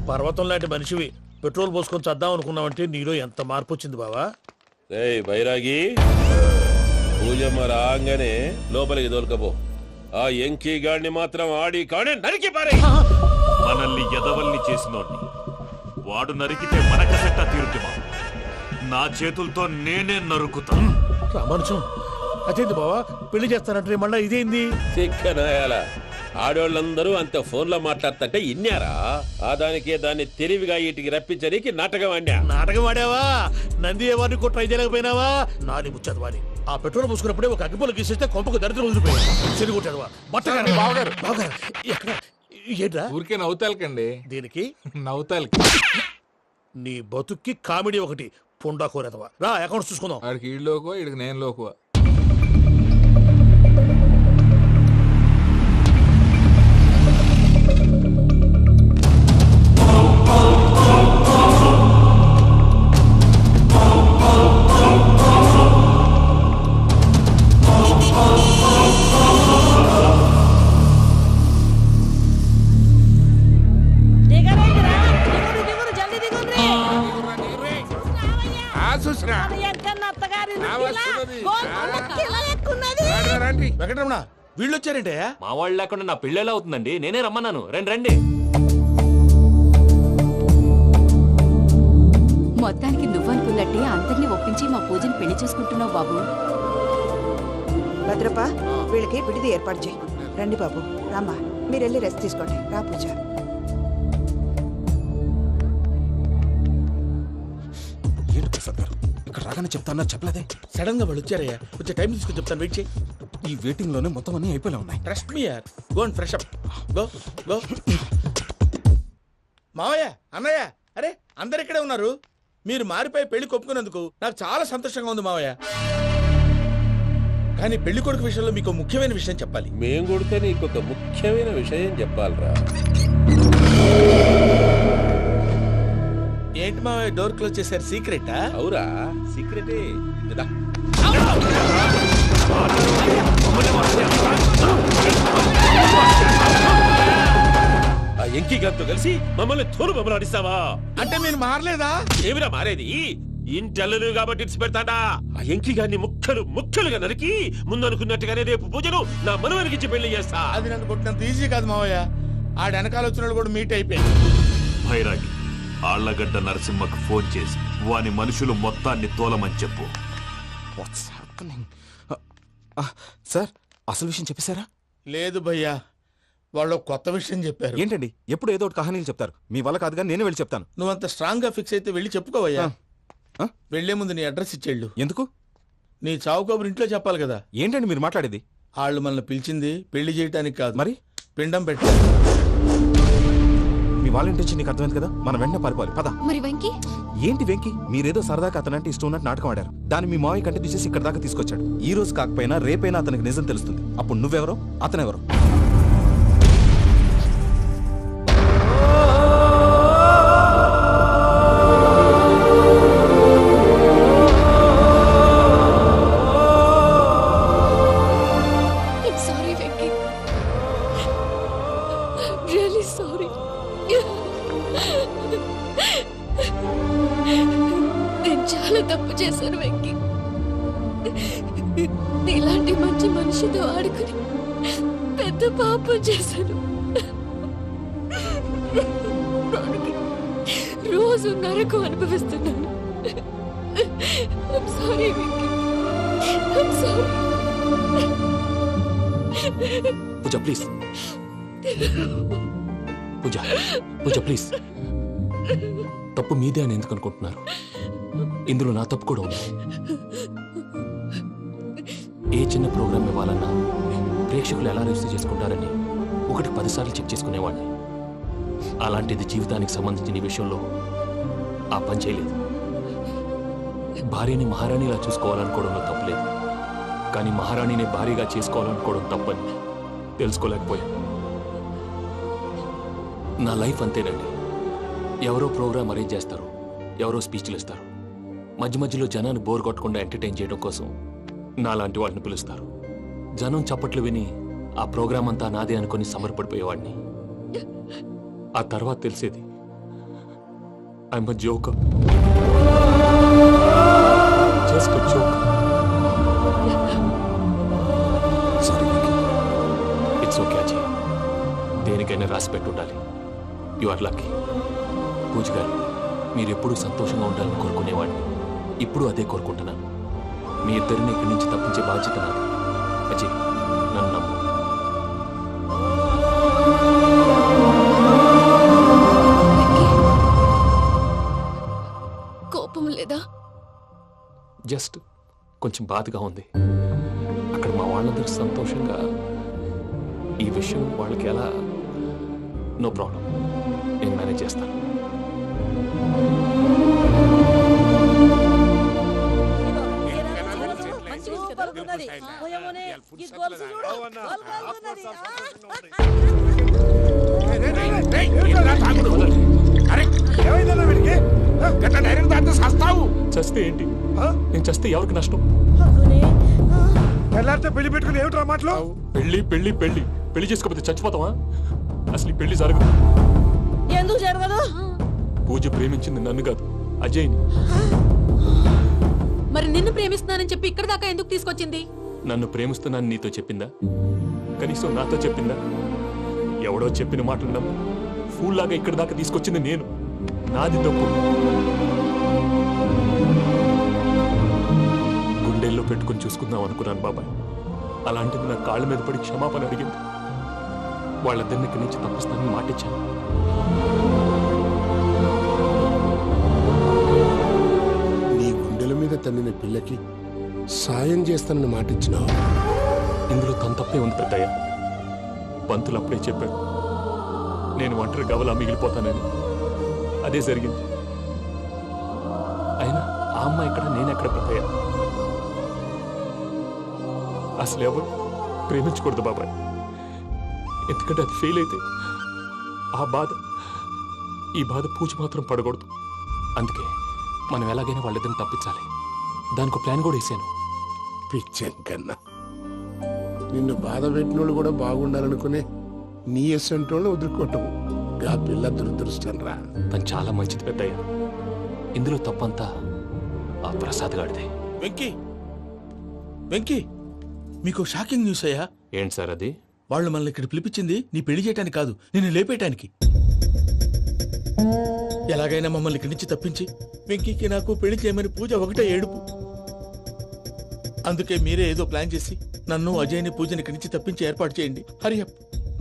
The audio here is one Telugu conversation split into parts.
పర్వతం లాంటి మనిషివి పెట్రోల్ పోసుకొని చద్దాం అనుకున్నావంటే నీలో ఎంత మార్పు వచ్చింది బావా. బైరాగి పూజమ్మ రాగానే లోపలికి దొరకపో. ఆ ఎంకీ గాడిని మాత్రం ఆడి కాడే నరికి పారే. మనల్ని ఎదవల్ని చేసినోడ్ని వాడు నరికితే మనకసెట్టా తీరుతుమా? నా చేతులతో నేనే నరుకుతాను. రామానుజం అదేంది బావా పెళ్లి చేస్తానంటే మళ్ళా ఇదేంది? చిక్కనాయాల ఆడోళ్ళందరూ అంత ఫోన్లో మాట్లాడుతుంటే ఇన్నారా? ఆ దానికే దాన్ని తెలివిగా వీటికి రప్పించడానికి నాటకం ఆడా. నాటకం ఆడావా? నంది ఎవరిని కూడా ట్రై చేయలేకపోయినావా? నాది ముచ్చదు వాని. ఆ పెట్రోల్ పోసుకున్నప్పుడే ఒక అగ్గిపోలు గీసేస్తే కొంపకు దరిద్రం వదిలిపోయాడు. చెరుగుంటాడువా బావగారు ఎక్కడ ఏంట్రా? ఊరికే నవ్వుతాలకండి. దీనికి నవ్వుతాలకి నీ బతుక్కి కామెడీ ఒకటి పుండా కోరేదవా. రా అకౌంట్స్ చూసుకుందాం. వాడికి ఈడులోకో ఈడికి నేను లోకువ. వెంకటరమణ వీళ్ళు వచ్చారంటే మా వాళ్ళు లేకుండా నా పెళ్ళి ఎలా అవుతుందండి? నేనే రమ్మన్నాను. రండి రండి. మొత్తానికి నువ్వనుకున్నట్టే అందరినీ ఒప్పించి మా పూజని పెళ్లి చేసుకుంటున్నావు బాబు. భద్రప్ప వీళ్ళకి విడిది ఏర్పాటు చేయి. రండి బాబు రామ్మా, మీరు వెళ్ళి రెస్ట్ తీసుకోండి. రా పూజ. ఏంటి ప్రసాద్ గారు ఇక్కడ రాగానే చెప్తాను చెప్పలేదే? సడన్ గా వాళ్ళు వచ్చారయ్యా. కొంచెం టైం తీసుకుని చెప్తాను, వెయిట్ చేయి. ఈ వెయిటింగ్ లోనే మొత్తం అన్ని అయిపోయి ఉన్నాయి. ట్రస్ట్ మీ యార్. Go and fresh up. Go go. మావయ్య అన్నయ్య అరే అందరు ఇక్కడే ఉన్నారు. మీరు మారిపోయి పెళ్లి కొప్పుకున్నందుకు నాకు చాలా సంతోషంగా ఉంది మావయ్య. కానీ పెళ్లి కొడుకు విషయంలో మీకు ముఖ్యమైన విషయం చెప్పాలి. మేం కొడితే నీకు ఒక ముఖ్యమైన విషయం చెప్పాలరా. ఏంటి మావయ్య డోర్ క్లోజ్ చేశారు? సీక్రెటా? అవురా సీక్రెటే. ఆ ఎంకీ గారితో కలిసి మమ్మల్ని తోలు బొమ్మలాడిస్తావా? అంటే మీరు మారలేదా? ఏమిరా మారేది? ఇంటల్లు కాబట్టి ఇడిచి పెడతాడా? ఆ ఎంకీ గారిని ముక్కలుగా నరికి ముందు అనుకున్నట్టుగానే రేపు పూజను నా మనవనికిచ్చి పెళ్లి చేస్తా. అది నన్ను కొట్టినంత ఈజీ కాదు మావయ్య. ఆ వెనకాల వచ్చిన కూడా మీట్ అయిపోయింది. భైరాగి ఆళ్లగడ్డ నరసింహకు ఫోన్ చేసి వాని మనుషులు మొత్తాన్ని తోలమని చెప్పు. సార్ అసలు విషయం చెప్పేశారా? లేదు భయ్యా, వాళ్ళు కొత్త విషయం చెప్పారు. ఏంటండి ఎప్పుడు ఏదో ఒకటి కహానీలు చెప్తారు. మీ వల్ల కాదుగా నేనే వెళ్ళి చెప్తాను. నువ్వంత స్ట్రాంగ్ గా ఫిక్స్ అయితే వెళ్ళి చెప్పుకోవయ్యా. వెళ్లే ముందు నీ అడ్రస్ ఇచ్చేళ్ళు. ఎందుకు? నీ చావు కబురు ఇంట్లో చెప్పాలి కదా. ఏంటండి మీరు మాట్లాడేది? వాళ్ళు మనల్ని పిలిచింది పెళ్లి చేయటానికి కాదు, మరి పిండం పెట్టి. మీ వాళ్ళ ఇంటి నీకు అర్థమైంది కదా, మనం వెంటనే పారిపోవాలి. పద. మరి వెంకీ? ఏంటి వెంకీ? మీరేదో సరదాగా అతనంటే ఇష్టం ఉన్నట్టు నాటకం ఆడారు. దాన్ని మీ మావయ్య కంటే తీసేసి ఇక్కడ దాకా తీసుకొచ్చాడు. ఈ రోజు కాకపోయినా రేపైనా అతనికి నిజం తెలుస్తుంది. అప్పుడు నువ్వెవరో అతనెవరో. తప్పు చేశాను వెంకీ. నీలాంటి మంచి మనిషితో ఆడుకుని పెద్ద పాపం చేశాను. రోజు నరకం అనుభవిస్తున్నాను. I'm sorry, Venky. I'm sorry. Pooja please. Pooja please. తప్పు మీదే అని ఎందుకు అనుకుంటున్నారు? ఇందులో నా తప్పు కూడా ఉంది. ఏ చిన్న ప్రోగ్రామ్ ఇవ్వాలన్నా ప్రేక్షకులు ఎలా రిసీవ్ చేసుకుంటారని 1-10 సార్లు చెక్ చేసుకునేవాడిని. అలాంటిది జీవితానికి సంబంధించిన ఈ విషయంలో ఆ పని చేయలేదు. భార్యని మహారాణిలా చూసుకోవాలనుకోవడంలో తప్పులేదు, కానీ మహారాణిని భార్యగా చేసుకోవాలనుకోవడం తప్పని తెలుసుకోలేకపోయాను. నా లైఫ్ అంతేనండి. ఎవరో ప్రోగ్రామ్ అరేంజ్ చేస్తారు, ఎవరో స్పీచ్లు ఇస్తారు, మధ్య మధ్యలో జనాన్ని బోర్ కొట్టకుండా ఎంటర్టైన్ చేయడం కోసం నాలాంటి వాళ్ళని పిలుస్తారు. జనం చప్పట్లు విని ఆ ప్రోగ్రామ్ అంతా నాదే అనుకుని సమర్పడిపోయేవాడిని. ఆ తర్వాత తెలిసేది I'm a joker, just a joke. Sorry it's okay Ajay, దేనికైనా రాసి పెట్టుండాలి. You are lucky. పూజ గారు, మీరు ఎప్పుడూ సంతోషంగా ఉండాలని కోరుకునేవాడిని. ఇప్పుడు అదే కోరుకుంటున్నాను. మీ ఇద్దరిని ఇక్కడి నుంచి తప్పించే బాధ్యత నాది. అజయ్, నన్ను నమ్ము. కోపం లేదా? జస్ట్ కొంచెం బాధగా ఉంది. అక్కడ మా వాళ్ళందరూ సంతోషంగా, ఈ విషయం వాళ్ళకి ఎలా? నో ప్రాబ్లం, నేను మేనేజ్ చేస్తాను. చస్తే ఏంటి? నేను చస్తే ఎవరికి నష్టం? పెళ్లి పెట్టుకుని ఏమిట్రా మాటలు? పెళ్లి పెళ్లి పెళ్లి పెళ్లి చేసుకోకపోతే చచ్చిపోతావా? అసలు ఈ పెళ్లి జరగదు. ఎందుకు జరగదు? పూజ ప్రేమించింది నన్ను కాదు, అజయ్ని. మరి నిన్ను ప్రేమిస్తున్నానని చెప్పి ఇక్కడ దాకా ఎందుకు తీసుకొచ్చింది? నన్ను ప్రేమిస్తున్నాను నీతో చెప్పిందా? కనీసం నాతో చెప్పిందా? ఎవడో చెప్పిన మాటలు నమ్ము ఫూల్ లాగా ఇక్కడ దాకా తీసుకొచ్చింది నేను. నాది తప్పు. గుండెల్లో పెట్టుకుని చూసుకుందాం అనుకున్నాను బాబాయ్. అలాంటిది నా కాళ్ళ మీద పడి క్షమాపణ అడిగింది. వాళ్ళిద్దరిని ఇక్కడి నుంచి తప్పిస్తానని మాటిచ్చాను. నీ గుండెల మీద తన్నిన పిల్లకి సాయం చేస్తానని మాటిచ్చినావు. ఇందులో తన తప్పే ఉంది పెద్దయ్య. పంతులు అప్పుడే చెప్పారు నేను ఒంటరి గవలా మిగిలిపోతానని. అదే జరిగింది. అయినా ఆ అమ్మాయి ఎక్కడ, నేనెక్కడ పెద్దయ్య? అసలు ఎవరు ప్రేమించకూడదు బాబాయ్. ఎందుకంటే అది ఫెయిల్ అయితే ఆ బాధ, ఈ బాధ పూజ మాత్రం పడకూడదు. అందుకే మనం ఎలాగైనా వాళ్ళిద్దరిని తప్పించాలి. దానికి ప్లాన్ కూడా వేసాను. పిచ్చం కన్నా నిన్ను బాధ పెట్టినోళ్ళు కూడా బాగుండాలనుకునే నీ ఎస్సంటోళ్ళు వదులుకోవటం ఆ పిల్ల దురదృష్టం రా. తను చాలా మంచిది పెద్దయ్య. ఇందులో తప్పంతా ఆ ప్రసాద్ గాడిదే. వెంకీ, వెంకీ, మీకు షాకింగ్ న్యూస్ అయ్యా. ఏంటి సార్ అది? వాళ్ళు మనల్ని ఇక్కడ పిలిపించింది నీ పెళ్లి చేయడానికి కాదు, నిన్ను లేపేయటానికి. ఎలాగైనా మమ్మల్ని ఇక్కడి నుంచి తప్పించి వెంకీకి నాకు పెళ్లి చేయమని పూజ ఒకటే ఏడుపు. అందుకే మీరే ఏదో ప్లాన్ చేసి నన్ను అజయ్ని పూజని ఇక్కడి నుంచి తప్పించి ఏర్పాటు చేయండి. హరియప్,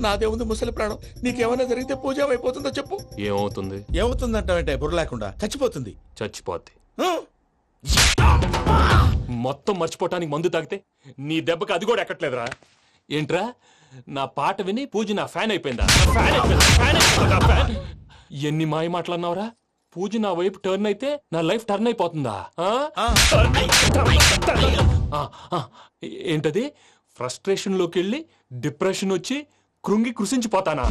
నాదే ఉంది ముసలి ప్రాణం. నీకేమైనా జరిగితే పూజ అయిపోతుందో చెప్పు. ఏమవుతుంది? ఏమవుతుందంటావంటే బుర్ర లేకుండా చచ్చిపోతుంది. చచ్చిపోద్ది. ఆ? మొత్తం మర్చిపోవటానికి మందు తాగితే నీ దెబ్బకి అది కూడా ఎక్కట్లేదురా. ఏంట్రా, నా పాట విని పూజ నా ఫ్యాన్ అయిపోయిందా? ఫ్యాన్. ఎన్ని మాయ మాటలన్నావురా? పూజ నా వైపు టర్న్ అయితే నా లైఫ్ టర్న్ అయిపోతుందా? ఏంటది? ఫ్రస్ట్రేషన్ లోకి వెళ్ళి డిప్రెషన్ వచ్చి కృంగి కృషించిపోతానా?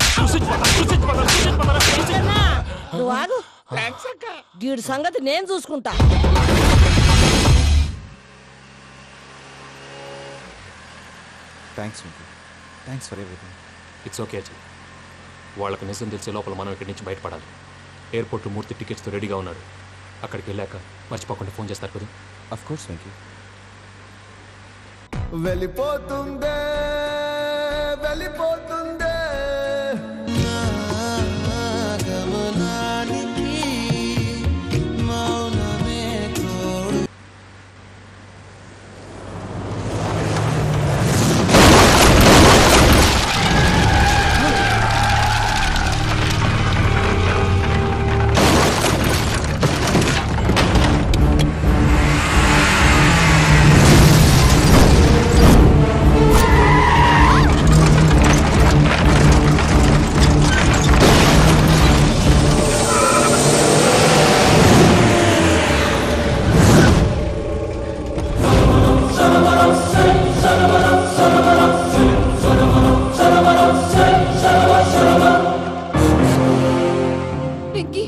వీడి సంగతి నేను చూసుకుంటా. Thanks for everything. It's okay Ajay. వాళ్ళకి నిజం తెలిసే లోపల మనం ఇక్కడి నుంచి బయటపడాలి. ఎయిర్పోర్ట్ మూర్తి టికెట్స్తో రెడీగా ఉన్నాడు. అక్కడికి వెళ్ళాక మర్చిపోకుండా ఫోన్ చేస్తారు కదా. Of course Venky. వెళ్ళిపోతుందే వెళ్ళిపోతుందే గమనానికి మౌనమే తోడు.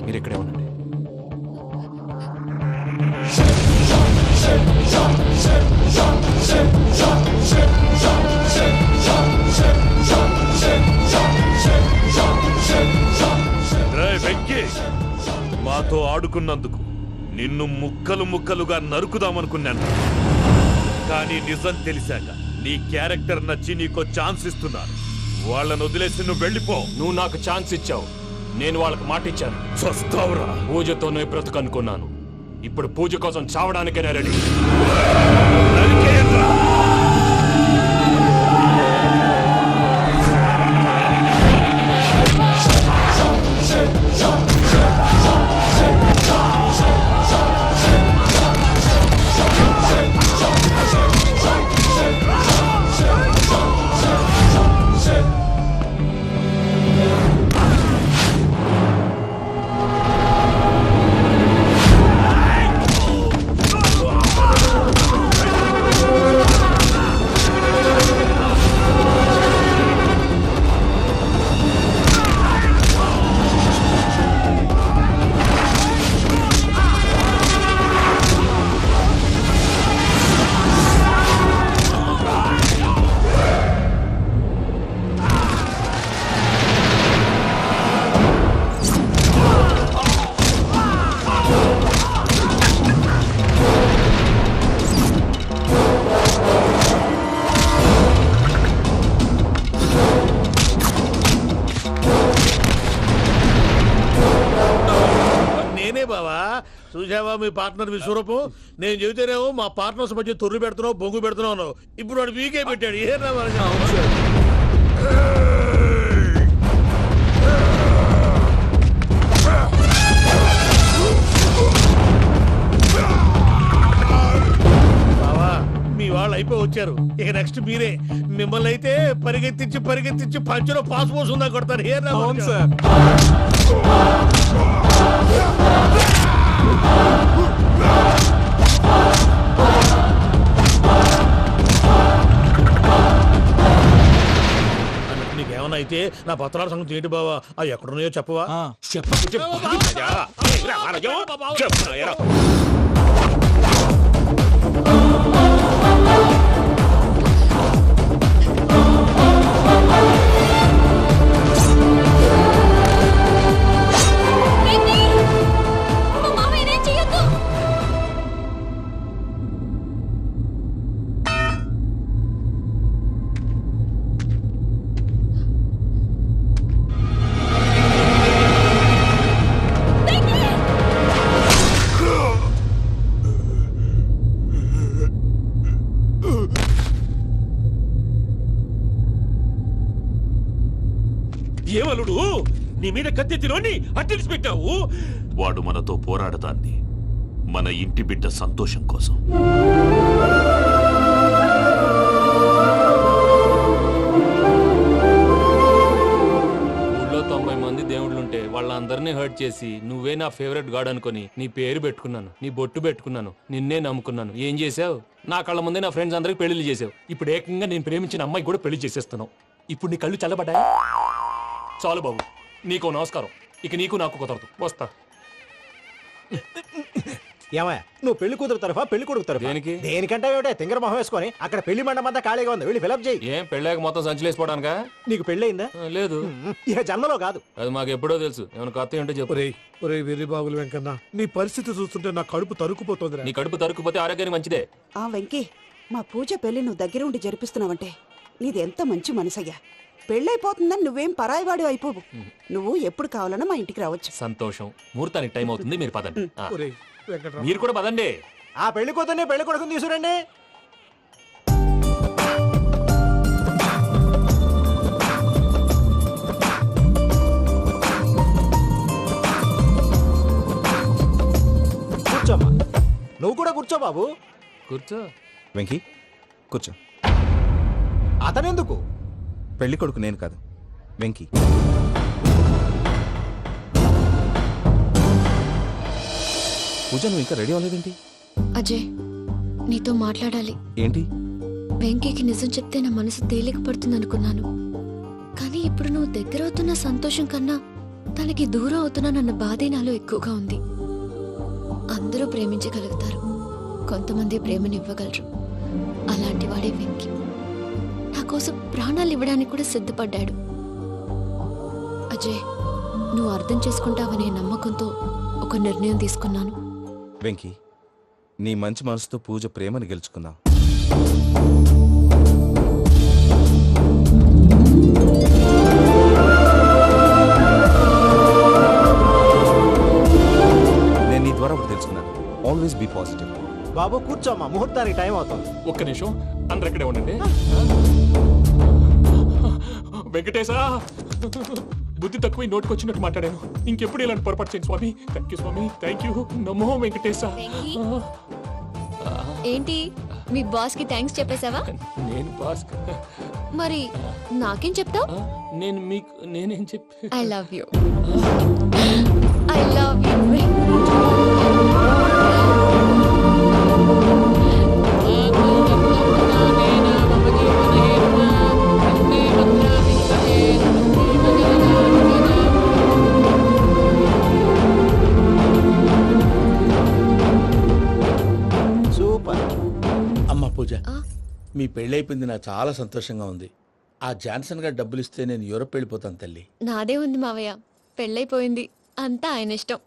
మీరు ఇక్కడే ఉండండి. రేయ్ వెంకీ, మాతో ఆడుకున్నందుకు నిన్ను ముక్కలు ముక్కలుగా నరుకుదామనుకున్నాను. కానీ నిజం తెలిసాక నీ క్యారెక్టర్ నచ్చి నీకో ఛాన్స్ ఇస్తున్నారు. వాళ్ళను వదిలేసి నువ్వు వెళ్ళిపో. నువ్వు నాకు ఛాన్స్ ఇచ్చావు, నేను వాళ్ళకి మాట ఇచ్చాను. చస్తావురా. పూజతోనే బ్రతుకనుకున్నాను, ఇప్పుడు పూజ కోసం చావడానికే రెడీ. నరికేయండ్రా. చూసావా మీ పార్ట్నర్ విశ్వరూపం? నేను చెబితేనేమో మా పార్ట్నర్స్ మధ్య తొర్రు పెడుతున్నావు, బొంగు పెడుతున్నావు. ఇప్పుడు వాడు వీకే పెట్టాడు. ఏ బావా, మీ వాళ్ళు అయిపోయి వచ్చారు. ఇక నెక్స్ట్ మీరే. మిమ్మల్ని అయితే పరిగెత్తించి పరిగెత్తించి పంచులో పాస్ పోసుందా కొడతారు. ఏ నీకేమన్నా అయితే నా పత్రాల సంగతి ఏంటి బావా? అవి ఎక్కడున్నాయో చెప్పవా? ఏమలుడు, నీ మీద కత్తెత్తిలోని అట్టెలిసి పెట్టావు. వాడు మనతో పోరాడతాన్ని మన ఇంటి బిడ్డ సంతోషం కోసం. ఊళ్ళో 90 మంది దేవుళ్ళుంటే వాళ్ళందరినీ హర్ట్ చేసి నువ్వే నా ఫేవరెట్ గాడ్ అనుకుని నీ పేరు పెట్టుకున్నాను, నీ బొట్టు పెట్టుకున్నాను, నిన్నే నమ్ముకున్నాను. ఏం చేసావు? నా కళ్ళ ముందే నా ఫ్రెండ్స్ అందరికి పెళ్లి చేసావు. ఇప్పుడు ఏకంగా నేను ప్రేమించిన అమ్మాయి కూడా పెళ్లి చేసేస్తున్నావు. ఇప్పుడు నీ కళ్ళు చల్లబడ్డాయి. చాలు బాబు, నీకు నమస్కారం. ఇక నీకు నాకు కుదరదు. వస్తా. ఏమయ్య, నువ్వు పెళ్లి కూతురు తరఫా పెళ్లి కొడుకు తరఫా? దేనికి? దేనికంటే ఏమిటే తింగర మొహం వేసుకొని అక్కడ పెళ్లి మండపం అంతా ఖాళీగా ఉంది, వెళ్ళి ఫిలప్ చేయి. ఏం పెళ్ళాక మొత్తం సంచలేసిపోవడానికా? నీకు పెళ్ళయిందా? లేదు. ఇక జన్మలో కాదు. అది మాకు ఎప్పుడో తెలుసు. ఏమైనా కొత్త ఏంటో చెప్పు. ఒరే వెర్రి బాబులు వెంకన్న, నీ పరిస్థితి చూస్తుంటే నా కడుపు తరుక్కుపోతుంది. నీ కడుపు తరుక్కుపోతే ఆరోగ్యానికి మంచిదే. ఆ వెంకీ, మా పూజ పెళ్లి నువ్వు దగ్గర ఉండి జరిపిస్తున్నావంటే నీది ఎంత మంచి మనసయ్యా. పెళ్ళైపోతుందని నువ్వేం పరాయివాడి అయిపోవు. నువ్వు ఎప్పుడు కావాలన్నా మా ఇంటికి రావచ్చు. సంతోషం. ముహూర్తానికి టైం అవుతుంది, మీరు పదండి. వెంకట్రావు, మీరు కూడా పదండి. ఆ పెళ్లి కూతుర్ని పెళ్లి కొడుకుని తీసుకురండి. కూర్చోమ్మా. నువ్వు కూడా కూర్చో బాబు. కూర్చో. వెంకీ కూర్చో. అతనెందుకు? పెళ్లి కొడుకు నేను కాదు, వెంకీ. పూజ, నువ్వు ఇంకా రెడీ అవ్వలేదేంటి? అజయ్, నీతో మాట్లాడాలి. ఏంటి? వెంకీకి నిజం చెప్తే నా మనసు తేలిక పడుతుంది అనుకున్నాను. కానీ ఇప్పుడు నువ్వు దగ్గర అవుతున్న సంతోషం కన్నా తనకి దూరం అవుతున్నానన్న బాధే నాలో ఎక్కువగా ఉంది. అందరూ ప్రేమించగలుగుతారు, కొంతమంది ప్రేమనివ్వగలరు. అలాంటి వాడే వెంకీ. నా కోసం ప్రాణాలు ఇవ్వడానికి కూడా సిద్ధపడ్డాడు. అజయ్, నువ్వు అర్థం చేసుకుంటావనే నమ్మకంతో ఒక నిర్ణయం తీసుకున్నాను. వెంకీ, నీ మంచి మనసుతో పూజ ప్రేమను గెలుచుకున్నావు. నేను నీ ద్వారా ఒకటి తెలుసుకున్నాను. Always be positive. బాబు కూర్చోమ్మా, ముహూర్తానికి టైం అవుతుంది. ఒక్క నిమిషం అందరు ఎక్కడే ఉండండి. వెంకటేశా, బుద్ధి తక్కువ నోటికి వచ్చినట్టు మాట్లాడాను. ఇంకెప్పుడు ఇలాంటి పొరపాటు చేయండి స్వామి. థ్యాంక్ యూ స్వామి, థ్యాంక్ యూ. నమో వెంకటేశా. ఏంటి మీ బాస్ కి థ్యాంక్స్ చెప్పేశావా? నేను బాస్ మరి నాకేం చెప్తావు? నేను మీకు నేనేం చెప్పి I love you. I love you. Super. అమ్మ పూజ, మీ పెళ్ళైపోయింది నాకు చాలా సంతోషంగా ఉంది. ఆ జాన్సన్ గారు డబ్బులు ఇస్తే నేను యూరోప్ వెళ్ళిపోతాను తల్లి. నాదే ఉంది మావయ్య, పెళ్ళైపోయింది, అంతా ఆయన ఇష్టం.